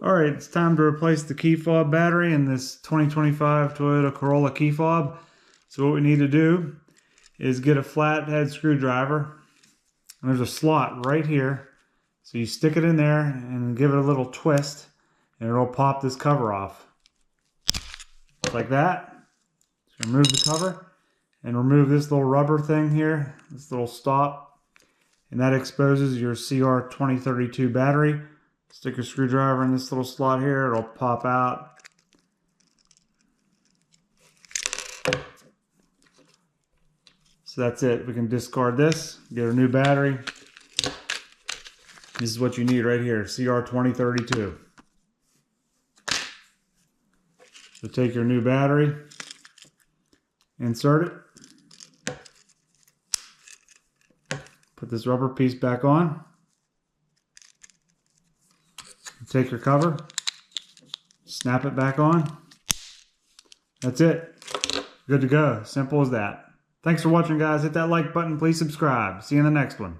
Alright, it's time to replace the key fob battery in this 2025 Toyota Corolla key fob. So what we need to do is get a flathead screwdriver. And there's a slot right here. So you stick it in there and give it a little twist and it'll pop this cover off. Like that. So remove the cover and remove this little rubber thing here, this little stop. And that exposes your CR2032 battery. Stick your screwdriver in this little slot here, it'll pop out. So that's it. We can discard this, get a new battery. This is what you need right here, CR2032. So take your new battery, insert it, put this rubber piece back on. Take your cover, snap it back on. That's it. Good to go. Simple as that. Thanks for watching, guys. Hit that like button. Please subscribe. See you in the next one.